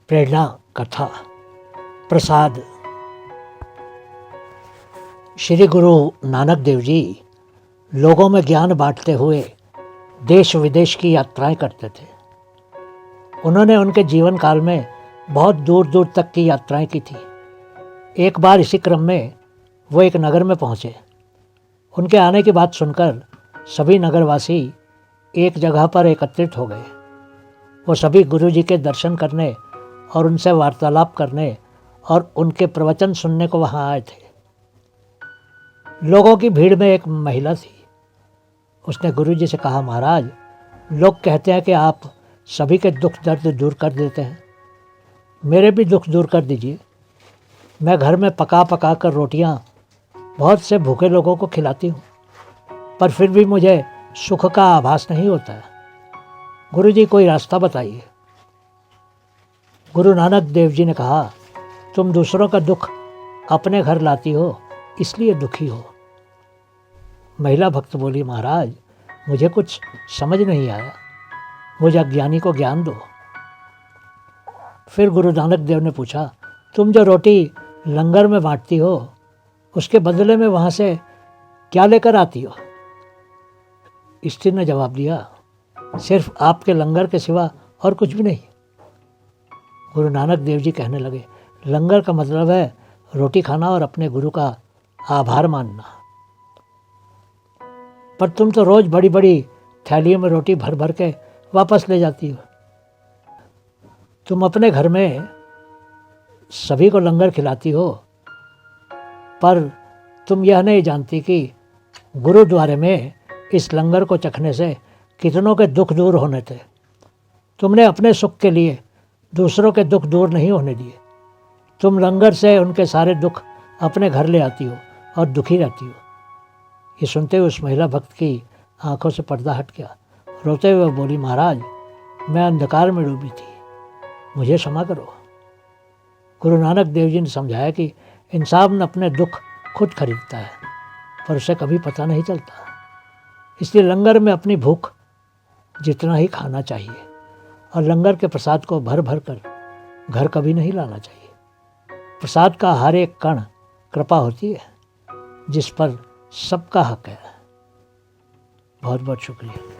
प्रेरणा कथा। प्रसाद। श्री गुरु नानक देव जी लोगों में ज्ञान बांटते हुए देश विदेश की यात्राएं करते थे। उन्होंने उनके जीवन काल में बहुत दूर दूर तक की यात्राएं की थी। एक बार इसी क्रम में वो एक नगर में पहुंचे। उनके आने की बात सुनकर सभी नगरवासी एक जगह पर एकत्रित हो गए। वो सभी गुरु जी के दर्शन करने और उनसे वार्तालाप करने और उनके प्रवचन सुनने को वहाँ आए थे। लोगों की भीड़ में एक महिला थी। उसने गुरु जी से कहा, महाराज, लोग कहते हैं कि आप सभी के दुख दर्द दूर कर देते हैं। मेरे भी दुख दूर कर दीजिए। मैं घर में पका पका कर रोटियां बहुत से भूखे लोगों को खिलाती हूँ, पर फिर भी मुझे सुख का आभास नहीं होता है। गुरु जी, कोई रास्ता बताइए। गुरु नानक देव जी ने कहा, तुम दूसरों का दुख अपने घर लाती हो, इसलिए दुखी हो। महिला भक्त बोली, महाराज, मुझे कुछ समझ नहीं आया, मुझे अज्ञानी को ज्ञान दो। फिर गुरु नानक देव ने पूछा, तुम जो रोटी लंगर में बांटती हो, उसके बदले में वहाँ से क्या लेकर आती हो? स्त्री ने जवाब दिया, सिर्फ आपके लंगर के सिवा और कुछ भी नहीं। गुरु नानक देव जी कहने लगे, लंगर का मतलब है रोटी खाना और अपने गुरु का आभार मानना। पर तुम तो रोज बड़ी बड़ी थैलियों में रोटी भर भर के वापस ले जाती हो। तुम अपने घर में सभी को लंगर खिलाती हो, पर तुम यह नहीं जानती कि गुरुद्वारे में इस लंगर को चखने से कितनों के दुख दूर होने थे। तुमने अपने सुख के लिए दूसरों के दुख दूर नहीं होने दिए। तुम लंगर से उनके सारे दुख अपने घर ले आती हो और दुखी रहती हो। ये सुनते हुए उस महिला भक्त की आंखों से पर्दा हट गया। रोते हुए बोली, महाराज, मैं अंधकार में डूबी थी, मुझे क्षमा करो। गुरु नानक देव जी ने समझाया कि इंसान अपने दुख खुद खरीदता है, पर उसे कभी पता नहीं चलता। इसलिए लंगर में अपनी भूख जितना ही खाना चाहिए और लंगर के प्रसाद को भर भर कर घर कभी नहीं लाना चाहिए। प्रसाद का हर एक कण कृपा होती है, जिस पर सबका हक है। बहुत बहुत शुक्रिया।